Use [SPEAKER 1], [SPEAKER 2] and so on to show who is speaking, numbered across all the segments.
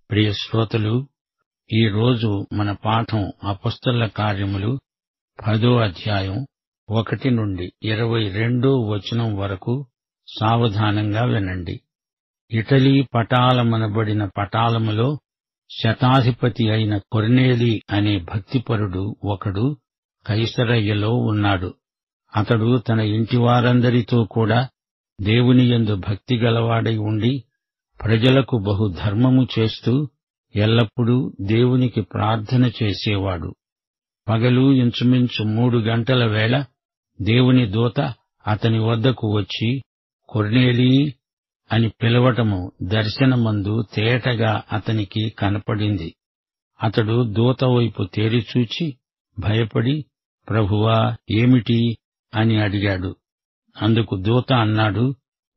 [SPEAKER 1] ప్రియ శ్రోతలు, ఈ రోజు మన పాఠం అపొస్తలుల కార్యములు 10వ అధ్యాయం 1 నుండి 22వ వచనం వరకు. సావధానంగా వినండి. ఇటలీ పటాలమనబడిన పటాలములో శతాధిపతి అయిన కొర్నేలి అనే భక్తిపరుడు ఒకడు కైసరయ్యలో ఉన్నాడు. అతడు తన ఇంటివారందరితో కూడా దేవునియందు భక్తి గలవాడై ఉండి ప్రజలకు బహు ధర్మము చేస్తూ ఎల్లప్పుడూ దేవునికి ప్రార్థన చేసేవాడు. పగలు ఇంచుమించు 3 గంటల వేళ దేవుని దూత అతని వద్దకు వచ్చి, కొర్నేలీ అని పిలవటము దర్శనమందు తేటగా అతనికి కనపడింది. అతడు దూత వైపు తేరిచూచి భయపడి, ప్రభువా, ఏమిటి అని అడిగాడు. అందుకు దూత అన్నాడు,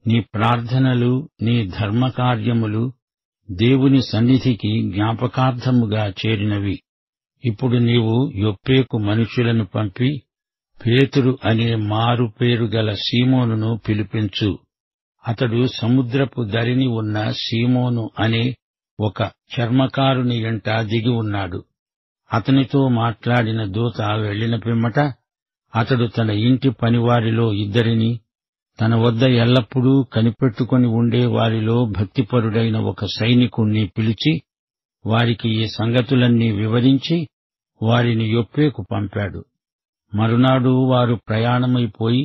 [SPEAKER 1] నీ ప్రార్థనలు, నీ ధర్మకార్యములు దేవుని సన్నిధికి జ్ఞాపకార్థముగా చేరినవి. ఇప్పుడు నీవు యొప్పేకు మనుషులను పంపి పేతురు అనే మారు పేరు గల సీమోనును పిలిపించు. అతడు సముద్రపు దరిని ఉన్న సీమోను అనే ఒక చర్మకారుని ఇంట దిగి ఉన్నాడు. అతనితో మాట్లాడిన దూత వెళ్లిన పిమ్మట అతడు తన ఇంటి పనివారిలో 2 తన వద్ద ఎల్లప్పుడూ కనిపెట్టుకుని ఉండే వారిలో భక్తిపరుడైన ఒక సైనికుణ్ణి పిలిచి వారికి ఈ సంగతులన్నీ వివరించి వారిని యొప్పేకు పంపాడు. మరునాడు వారు ప్రయాణమైపోయి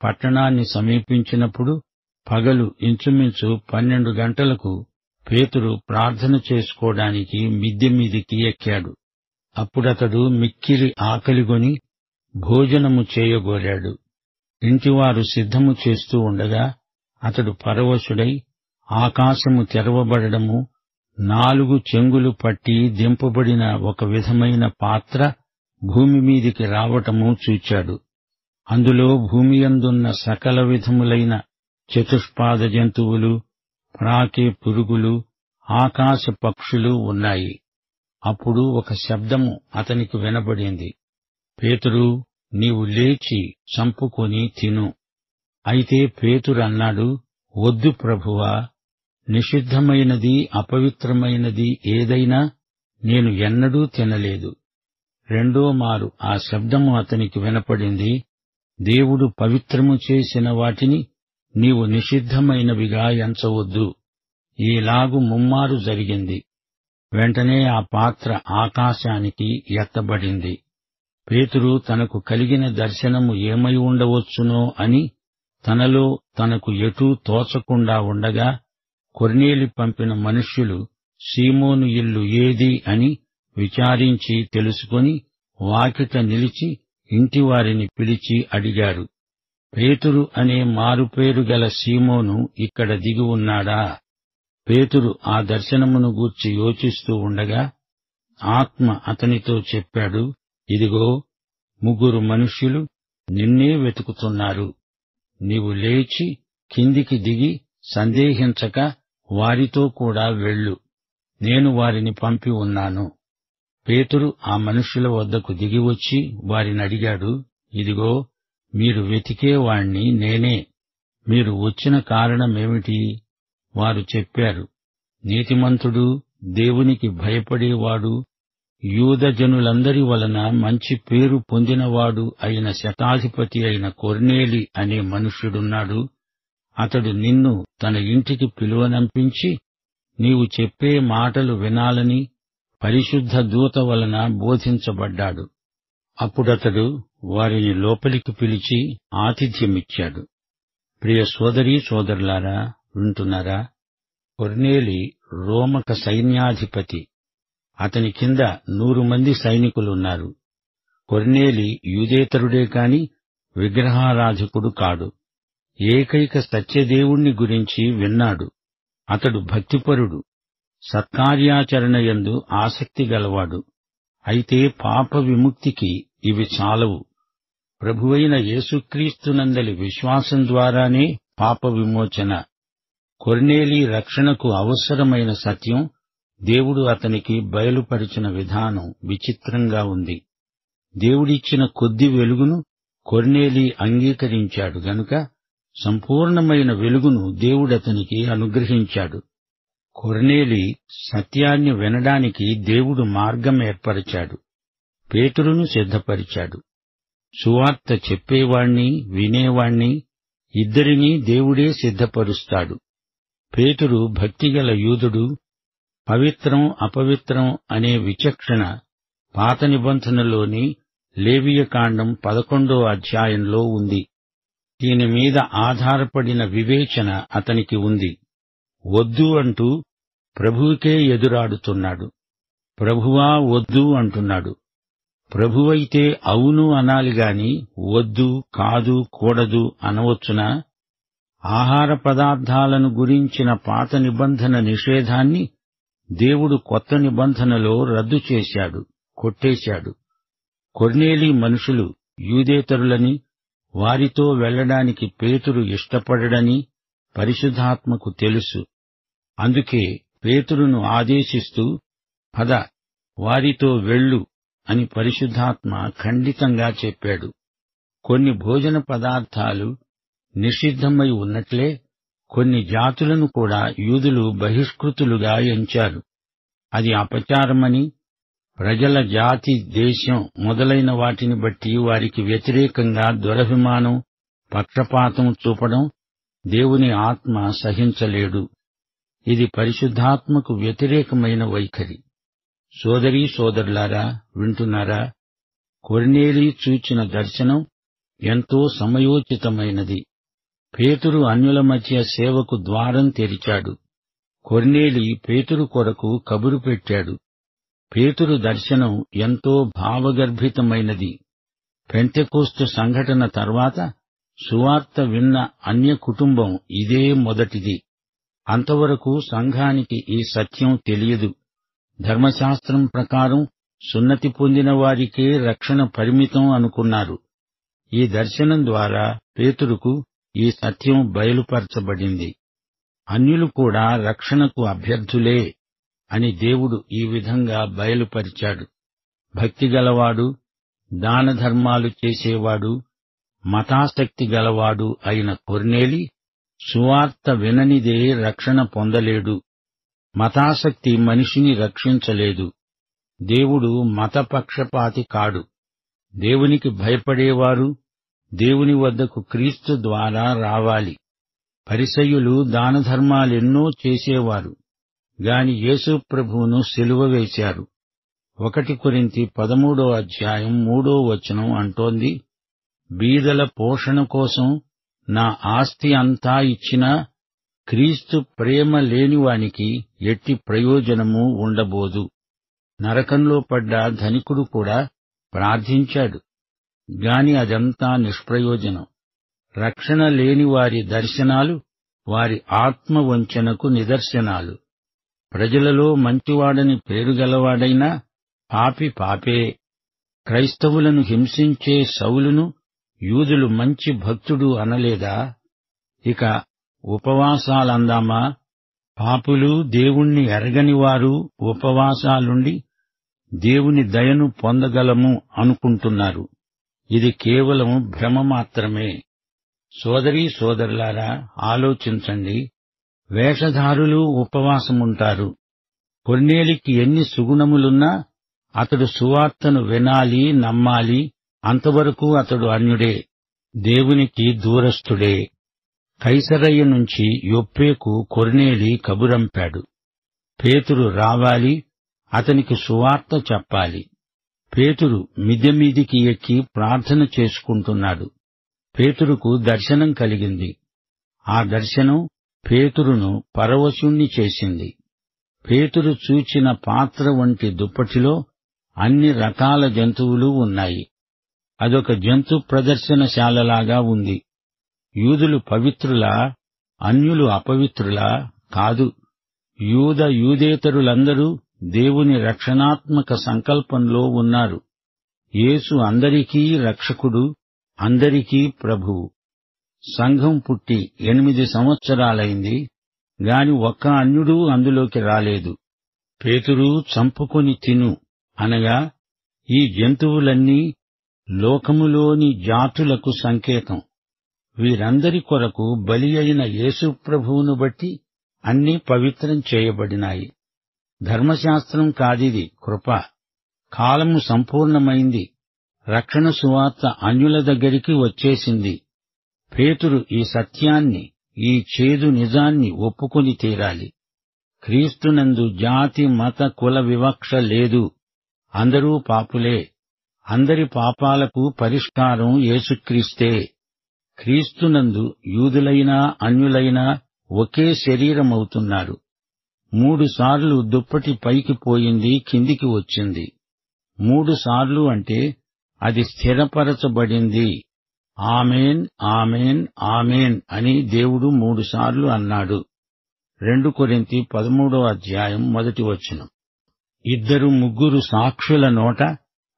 [SPEAKER 1] పట్టణాన్ని సమీపించినప్పుడు పగలు ఇంచుమించు 12 గంటలకు పేతురు ప్రార్థన చేసుకోవడానికి మిద్దె మీదికి ఎక్కాడు. అప్పుడతడు మిక్కిలి ఆకలిగొని భోజనము చేయగోరాడు. ఇంటివారు సిద్ధము చేస్తూ ఉండగా అతడు పరవశుడై ఆకాశము తెరవబడడము, 4 చెంగులు పట్టి దింపబడిన ఒక విధమైన పాత్ర భూమి మీదికి రావటము చూచాడు. అందులో భూమియందున్న సకల విధములైన చతుష్పాద జంతువులు, ప్రాకే పురుగులు, ఆకాశ పక్షులు ఉన్నాయి. అప్పుడు ఒక శబ్దము అతనికి వినబడింది, పేతురు, నీవు లేచి చంపుకొని తిను. అయితే పేతురు అన్నాడు, వద్దు ప్రభువా, నిషిద్ధమైనది అపవిత్రమైనది ఏదైనా నేను ఎన్నడూ తినలేదు. 2వ మారు ఆ శబ్దము అతనికి వినపడింది, దేవుడు పవిత్రము చేసిన వాటిని నీవు నిషిద్ధమైనవిగా ఎంచవద్దు. ఈలాగు 3 మారు జరిగింది. వెంటనే ఆ పాత్ర ఆకాశానికి ఎత్తబడింది. పేతురు తనకు కలిగిన దర్శనము ఏమై ఉండవచ్చునో అని తనలో తనకు ఎటూ తోచకుండా ఉండగా కొర్నేలి పంపిన మనుష్యులు సీమోను ఇల్లు ఏది అని విచారించి తెలుసుకొని వాకిట నిలిచి ఇంటివారిని పిలిచి అడిగారు, పేతురు అనే మారుపేరు గల సీమోను ఇక్కడ దిగి ఉన్నాడా? పేతురు ఆ దర్శనమును గూర్చి యోచిస్తూ ఉండగా ఆత్మ అతనితో చెప్పాడు, ఇదిగో 3 మనుష్యులు నిన్నే వెతుకుతున్నారు. నీవు లేచి కిందికి దిగి సందేహించక వారితో కూడా వెళ్ళు. నేను వారిని పంపి ఉన్నాను. పేతురు ఆ మనుష్యుల వద్దకు దిగివచ్చి వారినడిగాడు, ఇదిగో, మీరు వెతికేవాణ్ణి నేనే. మీరు వచ్చిన కారణమేమిటి? వారు చెప్పారు, నీతిమంతుడు, దేవునికి భయపడేవాడు, యూదజనులందరి వలన మంచి పేరు పొందినవాడు అయిన శతాధిపతి అయిన కొర్నేలి అనే మనుష్యుడున్నాడు. అతడు నిన్ను తన ఇంటికి పిలువనంపించి నీవు చెప్పే మాటలు వినాలని పరిశుద్ధ దూత వలన బోధించబడ్డాడు. అప్పుడతడు వారిని లోపలికి పిలిచి ఆతిథ్యమిచ్చాడు. ప్రియ సోదరీ సోదరులారా, వింటున్నారా? కొర్నేలి రోమక సైన్యాధిపతి. అతని కింద 100 మంది సైనికులున్నారు. కొర్నేలి యూదేతరుడే కాని విగ్రహారాధకుడు కాడు. ఏకైక సత్యదేవుణ్ణి గురించి విన్నాడు. అతడు భక్తిపరుడు, సత్కార్యాచరణయందు ఆసక్తి గలవాడు. అయితే పాప విముక్తికి ఇవి చాలవు. ప్రభువైన యేసుక్రీస్తునందలి విశ్వాసం ద్వారానే పాప విమోచన. కొర్నేలి రక్షణకు అవసరమైన సత్యం దేవుడు అతనికి బయలుపరిచిన విధానం విచిత్రంగా ఉంది. దేవుడిచ్చిన కొద్ది వెలుగును కొర్నేలి అంగీకరించాడు గనుక సంపూర్ణమైన వెలుగును దేవుడతనికి అనుగ్రహించాడు. కొర్నేలి సత్యాన్ని వినడానికి దేవుడు మార్గం ఏర్పరిచాడు. పేతురును సిద్ధపరిచాడు. సువార్త చెప్పేవాణ్ణి, వినేవాణ్ణి ఇద్దరినీ దేవుడే సిద్ధపరుస్తాడు. పేతురు భక్తిగల యూదుడు. పవిత్రం అపవిత్రం అనే విచక్షణ పాత నిబంధనలోని లేవియకాండం 11వ అధ్యాయంలో ఉంది. దీని మీద ఆధారపడిన వివేచన అతనికి ఉంది. వద్దు అంటూ ప్రభువుకే ఎదురాడుతున్నాడు. ప్రభువా వద్దు అంటున్నాడు. ప్రభువైతే అవును అనాలిగాని వద్దు, కాదు, కూడదు అనవచ్చునా? ఆహార పదార్థాలను గురించిన పాత నిబంధన నిషేధాన్ని దేవుడు కొత్త నిబంధనలో రద్దు చేశాడు, కొట్టేశాడు. కొర్నేలి మనుషులు యూదేతరులని, వారితో వెళ్లడానికి పేతురు ఇష్టపడడని పరిశుద్ధాత్మకు తెలుసు. అందుకే పేతురును ఆదేశిస్తూ పద, వారితో వెళ్ళు అని పరిశుద్ధాత్మ ఖండితంగా చెప్పాడు. కొన్ని భోజన పదార్థాలు నిషిద్ధమై ఉన్నట్లే కొన్ని జాతులను కూడా యూదులు బహిష్కృతులుగా ఎంచారు. అది అపచారమని, ప్రజల జాతి, దేశం మొదలైన వాటిని బట్టి వారికి వ్యతిరేకంగా దురభిమానం, పక్షపాతం చూపడం దేవుని ఆత్మ సహించలేడు. ఇది పరిశుద్ధాత్మకు వ్యతిరేకమైన వైఖరి. సోదరీ సోదరులారా, వింటున్నారా? కొర్నేలి చూచిన దర్శనం ఎంతో సమయోచితమైనది. పేతురు అన్యుల మధ్య సేవకు ద్వారం తెరిచాడు. కొర్నేలి పేతురు కొరకు కబురు పెట్టాడు. పేతురు దర్శనం ఎంతో భావగర్భితమైనది. పెంతెకోస్తు సంఘటన తర్వాత సువార్త విన్న అన్య కుటుంబం ఇదే మొదటిది. అంతవరకు సంఘానికి ఈ సత్యం తెలియదు. ధర్మశాస్త్రం ప్రకారం సున్నతి పొందిన వారికే రక్షణ పరిమితం అనుకున్నారు. ఈ దర్శనం ద్వారా పేతురుకు ఈ సత్యం బయలుపరచబడింది. అన్యులు కూడా రక్షణకు అభ్యర్థులే అని దేవుడు ఈ విధంగా బయలుపరిచాడు. భక్తిగలవాడు, దానధర్మాలు చేసేవాడు, మతాసక్తి గలవాడు అయిన కొర్నేలి సువార్త విననిదే రక్షణ పొందలేడు. మతాసక్తి మనిషిని రక్షించలేదు. దేవుడు మతపక్షపాతి కాడు. దేవునికి భయపడేవారు దేవుని వద్దకు క్రీస్తు ద్వారా రావాలి. పరిసయ్యులు దానధర్మాలెన్నో చేసేవారు, గాని యేసు ప్రభువును సిలువ వేశారు. 1 కొరింథీ 13వ అధ్యాయం 3వ వచనం అంటోంది, బీదల పోషణ కోసం నా ఆస్తి అంతా ఇచ్చినా క్రీస్తు ప్రేమ లేనివానికి ఎట్టి ప్రయోజనమూ ఉండబోదు. నరకంలో పడ్డ ధనికుడు కూడా ప్రార్థించాడు, గాని అదంతా నిష్ప్రయోజనం. రక్షణ లేని వారి దర్శనాలు వారి ఆత్మవంచనకు నిదర్శనాలు. ప్రజలలో మంచివాడని పేరుగలవాడైనా పాపి పాపే. క్రైస్తవులను హింసించే సౌలును యూదులు మంచి భక్తుడు అనలేదా? ఇక ఉపవాసాలందామా? పాపులు, దేవుణ్ణి ఎరగనివారు ఉపవాసాలుండి దేవుని దయను పొందగలము అనుకుంటున్నారు. ఇది కేవలం భ్రమ మాత్రమే. సోదరీ సోదరులారా, ఆలోచించండి. వేషధారులు ఉపవాసముంటారు. కొర్నేలికి ఎన్ని సుగుణములున్నా అతడు సువార్తను వినాలి, నమ్మాలి. అంతవరకు అతడు అన్యుడే, దేవునికి దూరస్థుడే. కైసరయ్య నుంచి యొప్పేకు కొర్నేలి కబురంపాడు. పేతురు రావాలి, అతనికి సువార్త చెప్పాలి. పేతురు మిద్దెమీదికి ఎక్కి ప్రార్థన చేసుకుంటున్నాడు. పేతురుకు దర్శనం కలిగింది. ఆ దర్శనం పేతురును పరవశుణ్ణి చేసింది. పేతురు చూచిన పాత్ర వంటి దుప్పటిలో అన్ని రకాల జంతువులు ఉన్నాయి. అదొక జంతు ప్రదర్శనశాలలాగా ఉంది. యూదులు పవిత్రులా, అన్యులు అపవిత్రులా? కాదు. యూదేతరులందరూ దేవుని రక్షణాత్మక సంకల్పంలో ఉన్నారు. యేసు అందరికీ రక్షకుడు, అందరికీ ప్రభువు. సంఘం పుట్టి 8 సంవత్సరాలైంది, గాని ఒక్క అన్యుడూ అందులోకి రాలేదు. పేతురు చంపుకొని తిను అనగా ఈ జంతువులన్నీ లోకములోని జాతులకు సంకేతం. వీరందరి కొరకు బలి అయిన యేసు ప్రభువును బట్టి అన్నీ పవిత్రం చేయబడినాయి. ధర్మశాస్త్రం కాదిది, కృప. కాలము సంపూర్ణమైంది. రక్షణ సువార్త అన్యుల దగ్గరికి వచ్చేసింది. పేతురు ఈ సత్యాన్ని, ఈ చేదు నిజాన్ని ఒప్పుకొని తీరాలి. క్రీస్తునందు జాతి మత కుల వివక్ష లేదు. అందరూ పాపులే. అందరి పాపాలకు పరిష్కారం యేసుక్రీస్తే. క్రీస్తునందు యూదులైనా అన్యులైనా ఒకే శరీరమవుతున్నారు. 3 సార్లు దుప్పటి పైకి పోయింది, కిందికి వచ్చింది. 3 సార్లు అంటే అది స్థిరపరచబడింది. ఆమేన్, ఆమేన్, ఆమేన్ అని దేవుడు 3 సార్లు అన్నాడు. 2 కొరింథీ 13:1. 2-3 సాక్షుల నోట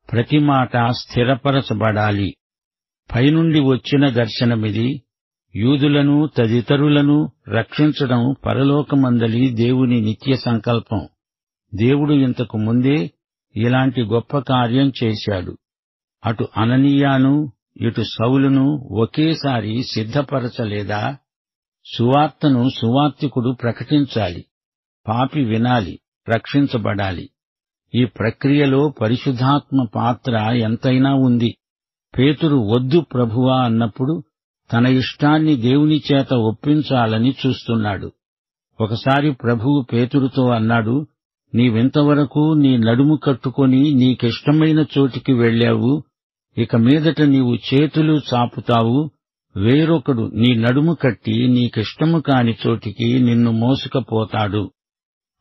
[SPEAKER 1] ప్రతి మాట స్థిరపరచబడాలి. పైనుండి వచ్చిన దర్శనమిది. యూదులను తదితరులను రక్షించడం పరలోకమందలి దేవుని నిత్య సంకల్పం. దేవుడు ఇంతకు ముందే ఇలాంటి గొప్ప కార్యం చేశాడు. అటు అననీయాను ఇటు సౌలును ఒకేసారి సిద్ధపరచలేదా? సువార్తను సువార్తికుడు ప్రకటించాలి. పాపి వినాలి, రక్షించబడాలి. ఈ ప్రక్రియలో పరిశుద్ధాత్మ పాత్ర ఎంతైనా ఉంది. పేతురు వద్దు ప్రభువా అన్నప్పుడు తన ఇష్టాన్ని దేవుని చేత ఒప్పించాలని చూస్తున్నాడు. ఒకసారి ప్రభువు పేతురుతో అన్నాడు, నీవింతవరకు నీ నడుము కట్టుకొని నీకిష్టమైన చోటికి వెళ్ళావు. ఇక మీదట నీవు చేతులు చాపుతావు. వేరొకడు నీ నడుము కట్టి నీకిష్టము కాని చోటికి నిన్ను మోసుకపోతాడు.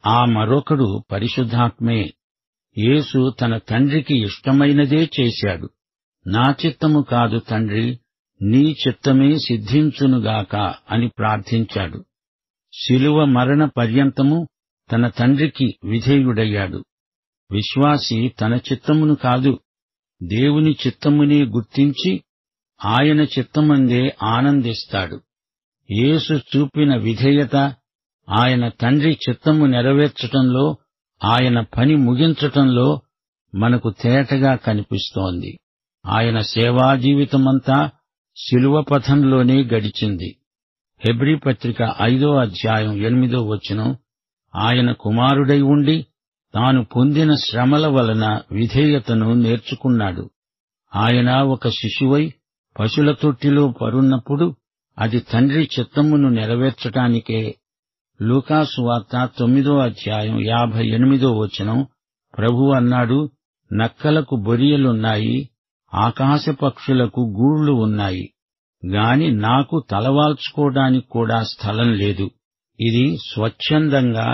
[SPEAKER 1] ఆ మరొకడు పరిశుద్ధాత్మే. యేసు తన తండ్రికి ఇష్టమైనదే చేశాడు. నా చిత్తము కాదు తండ్రి, నీ చిత్తమే సిద్ధించునుగాక అని ప్రార్థించాడు. శిలువ మరణ పర్యంతము తన తండ్రికి విధేయుడయ్యాడు. విశ్వాసి తన చిత్తమును కాదు, దేవుని చిత్తమునే గుర్తించి ఆయన చిత్తమందే ఆనందిస్తాడు. యేసు చూపిన విధేయత ఆయన తండ్రి చిత్తము నెరవేర్చటంలో, ఆయన పని ముగించటంలో మనకు తేటగా కనిపిస్తోంది. ఆయన సేవా జీవితమంతా శిలువ పథంలోనే గడిచింది. హెబ్రీ పత్రిక 5:8 ఆయన కుమారుడై ఉండి తాను పొందిన శ్రమల వలన విధేయతను నేర్చుకున్నాడు. ఆయన ఒక శిశువై పశుల తొట్టిలో పరున్నప్పుడు అది తండ్రి చిత్తమును నెరవేర్చటానికే. లూకాసు వార్త 9:58 ప్రభువు అన్నాడు, నక్కలకు బొరియలున్నాయి, ఆకాశ పక్షులకు గూళ్లు ఉన్నాయి, గాని నాకు తలవాల్చుకోవడానికి కూడా స్థలం లేదు. ఇది స్వచ్ఛందంగా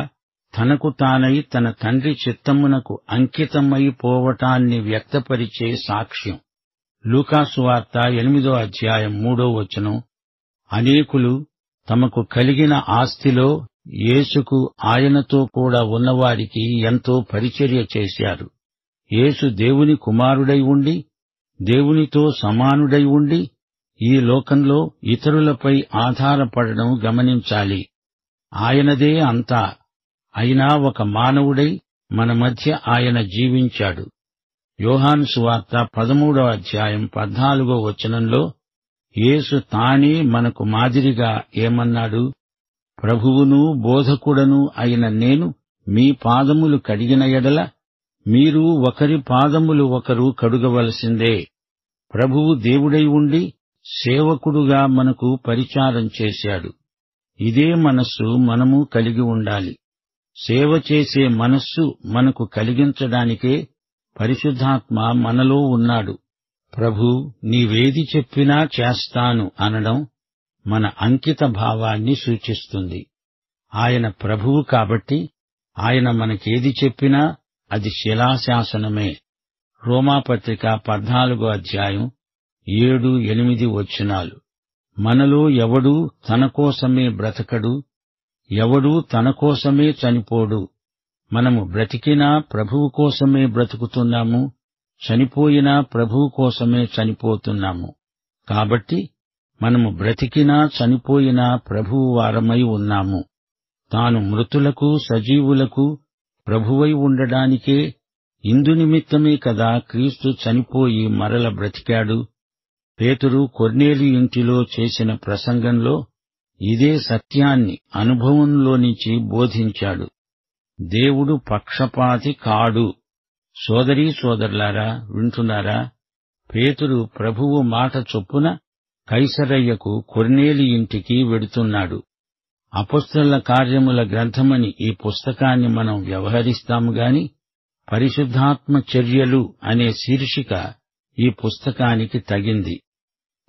[SPEAKER 1] తనకు తానై తన తండ్రి చిత్తమునకు అంకితమైపోవటాన్ని వ్యక్తపరిచే సాక్ష్యం. లూకాసు వార్త 8:3 అనేకులు తమకు కలిగిన ఆస్తిలో యేసుకు ఆయనతో కూడా ఉన్నవారికి ఎంతో పరిచర్య చేశారు. యేసు దేవుని కుమారుడై ఉండి, దేవునితో సమానుడై ఉండి, ఈ లోకంలో ఇతరులపై ఆధారపడడం గమనించాలి. ఆయనదే అంతా. అయినా ఒక మానవుడై మన మధ్య ఆయన జీవించాడు. యోహాను సువార్త 13:14 యేసు తానే మనకు మాదిరిగా ఏమన్నాడు? ప్రభువును బోధకుడను అయిన నేను మీ పాదములు కడిగిన ఎడల మీరు ఒకరి పాదములు ఒకరు కడుగవలసిందే. ప్రభువు దేవుడై ఉండి సేవకుడుగా మనకు పరిచారం చేశాడు. ఇదే మనస్సు మనము కలిగి ఉండాలి. సేవ చేసే మనస్సు మనకు కలిగించడానికే పరిశుద్ధాత్మ మనలో ఉన్నాడు. ప్రభూ, నీవేది చెప్పినా చేస్తాను అనడం మన అంకిత భావాన్ని సూచిస్తుంది. ఆయన ప్రభువు కాబట్టి ఆయన మనకేది చెప్పినా అది శిలాశాసనమే. రోమాపత్రిక 14:7-8 మనలో ఎవడూ తన కోసమే బ్రతకడు, ఎవడూ తన కోసమే చనిపోడు. మనము బ్రతికినా ప్రభువు కోసమే బ్రతుకుతున్నాము, చనిపోయినా ప్రభువు కోసమే చనిపోతున్నాము. కాబట్టి మనము బ్రతికినా చనిపోయినా ప్రభువు వారమై ఉన్నాము. తాను మృతులకు సజీవులకు ప్రభువై ఉండడానికే ఇందునిమిత్తమే కదా క్రీస్తు చనిపోయి మరల బ్రతికాడు. పేతురు కొర్నేలి ఇంటిలో చేసిన ప్రసంగంలో ఇదే సత్యాన్ని అనుభవంలోంచి బోధించాడు. దేవుడు పక్షపాతి కాడు. సోదరీ సోదరులారా, వింటున్నారా? పేతురు ప్రభువు మాట చొప్పున కైసరయ్యకు కొర్నేలి ఇంటికి వెడుతున్నాడు. అపొస్తలుల కార్యముల గ్రంథమని ఈ పుస్తకాన్ని మనం వ్యవహరిస్తాము గాని పరిశుద్ధాత్మ చర్యలు అనే శీర్షిక ఈ పుస్తకానికి తగింది.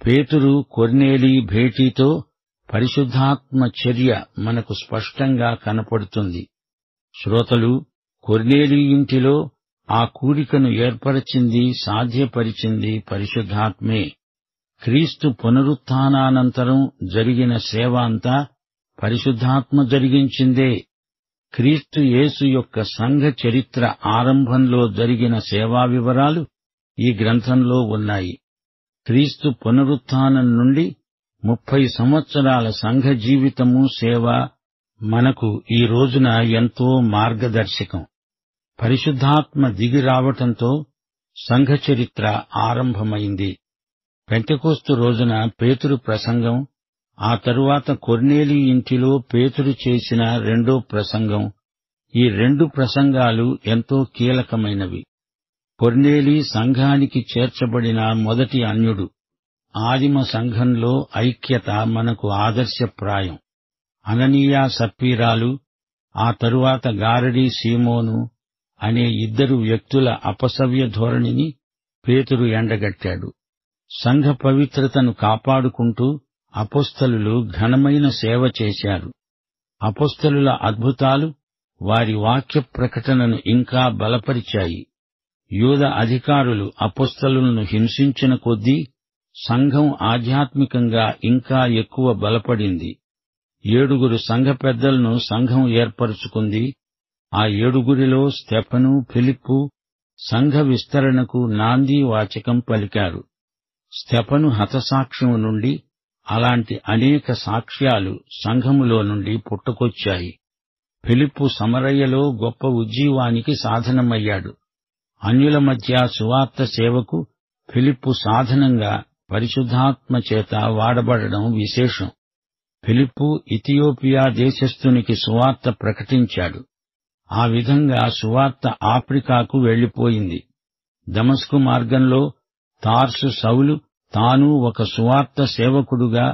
[SPEAKER 1] పేతురు కొర్నేలి భేటీతో పరిశుద్ధాత్మ చర్య మనకు స్పష్టంగా కనపడుతుంది. శ్రోతలు, కొర్నేలి ఇంటిలో ఆ కూడికను ఏర్పరచింది, సాధ్యపరిచింది పరిశుద్ధాత్మే. క్రీస్తు పునరుత్థానానంతరం జరిగిన సేవ అంతా పరిశుద్ధాత్మ జరిగించిందే. క్రీస్తు యేసు యొక్క సంఘ చరిత్ర ఆరంభంలో జరిగిన సేవా వివరాలు ఈ గ్రంథంలో ఉన్నాయి. క్రీస్తు పునరుత్థానం నుండి 30 సంవత్సరాల సంఘ జీవితము, సేవ మనకు ఈ రోజున ఎంతో మార్గదర్శకం. పరిశుద్ధాత్మ దిగి రావటంతో సంఘ చరిత్ర ఆరంభమైంది. పెంతెకోస్తు రోజున పేతురు ప్రసంగం, ఆ తరువాత కొర్నేలి ఇంటిలో పేతురు చేసిన రెండో ప్రసంగం, ఈ 2 ప్రసంగాలు ఎంతో కీలకమైనవి. కొర్నేలి సంఘానికి చేర్చబడిన మొదటి అన్యుడు. ఆదిమ సంఘంలో ఐక్యత మనకు ఆదర్శప్రాయం. అననీయ సప్పీరాలు, ఆ తరువాత గారడీ సీమోను అనే 2 వ్యక్తుల అపసవ్య ధోరణిని పేతురు ఎండగట్టాడు. సంఘ పవిత్రతను కాపాడుకుంటూ అపొస్తలులు ఘనమైన సేవ చేశారు. అపొస్తలుల అద్భుతాలు వారి వాక్య ప్రకటనను ఇంకా బలపరిచాయి. యూద అధికారులు అపొస్తలులను హింసించిన కొద్దీ సంఘం ఆధ్యాత్మికంగా ఇంకా ఎక్కువ బలపడింది. 7 సంఘ పెద్దలను సంఘం ఏర్పరుచుకుంది. ఆ 7 స్తెఫను, ఫిలిప్పు సంఘ విస్తరణకు నాందీ వాచకం పలికారు. స్తెఫను హతసాక్ష్యం నుండి అలాంటి అనేక సాక్ష్యాలు సంఘములో నుండి పుట్టుకొచ్చాయి. ఫిలిప్పు సమరయ్యలో గొప్ప ఉజ్జీవానికి సాధనమయ్యాడు. అన్యుల మధ్య సువార్త సేవకు ఫిలిప్పు సాధనంగా పరిశుద్ధాత్మ చేత వాడబడడం విశేషం. ఫిలిప్పు ఇథియోపియా దేశస్థునికి సువార్త ప్రకటించాడు. ఆ విధంగా సువార్త ఆఫ్రికాకు వెళ్లిపోయింది. దమస్కు మార్గంలో తార్సు సౌలు తాను ఒక సువార్త సేవకుడుగా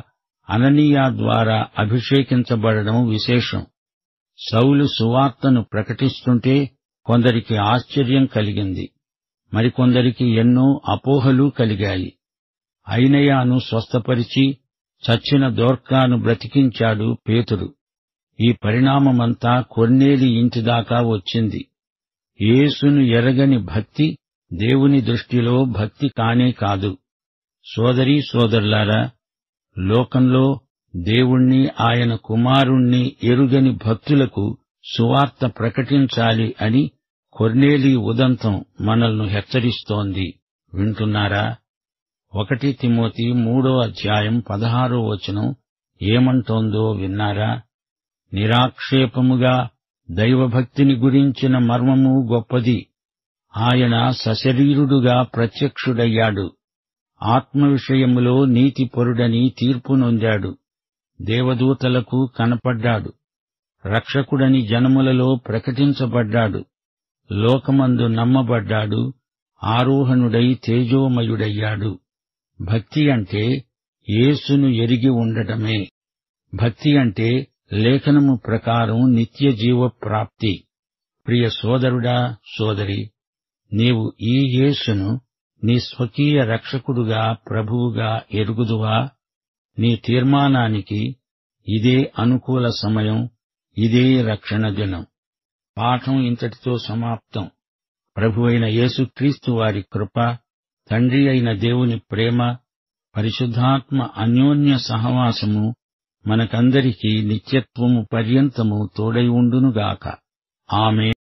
[SPEAKER 1] అననీయ ద్వారా అభిషేకించబడడం విశేషం. సౌలు సువార్తను ప్రకటిస్తుంటే కొందరికి ఆశ్చర్యం కలిగింది. మరికొందరికి ఎన్నో అపోహలు కలిగాయి. ఐనయాను స్వస్థపరిచి చచ్చిన దోర్కాను బ్రతికించాడు పేతురు. ఈ పరిణామమంతా కొర్నేలి ఇంటిదాకా వచ్చింది. యేసును ఎరగని భక్తి దేవుని దృష్టిలో భక్తి కానే కాదు. సోదరీ సోదరులారా, లోకంలో దేవుణ్ణి, ఆయన కుమారుణ్ణి ఎరుగని భక్తులకు సువార్త ప్రకటించాలి అని కొర్నేలి ఉదంతం మనల్ని హెచ్చరిస్తోంది. వింటున్నారా? 1 తిమోతి 3:16 ఏమంటోందో విన్నారా? నిరాక్షేపముగా దైవభక్తిని గురించిన మర్మము గొప్పది. ఆయన సశరీరుడుగా ప్రత్యక్షుడయ్యాడు. ఆత్మ విషయములో నీతిపరుడని తీర్పు నొందాడు. దేవదూతలకు కనపడ్డాడు. రక్షకుడని జనములలో ప్రకటించబడ్డాడు. లోకమందు నమ్మబడ్డాడు. ఆరోహణుడై తేజోమయుడయ్యాడు. భక్తి అంటే యేసును ఎరిగి ఉండటమే. భక్తి అంటే లేఖనము ప్రకారం నిత్య జీవ ప్రాప్తి. ప్రియ సోదరుడా, సోదరి, నీవు ఈ యేసును నీ స్వకీయ రక్షకుడుగా, ప్రభువుగా ఎరుగుదువా? నీ తీర్మానానికి ఇదే అనుకూల సమయం, ఇదే రక్షణ దినం. పాఠం ఇంతటితో సమాప్తం. ప్రభువైన యేసుక్రీస్తు వారి కృప, తండ్రి అయిన దేవుని ప్రేమ, పరిశుద్ధాత్మ అన్యోన్య సహవాసము మనకందరికీ నిత్యత్వము పర్యంతము తోడై ఉండునుగాక. ఆమేన్.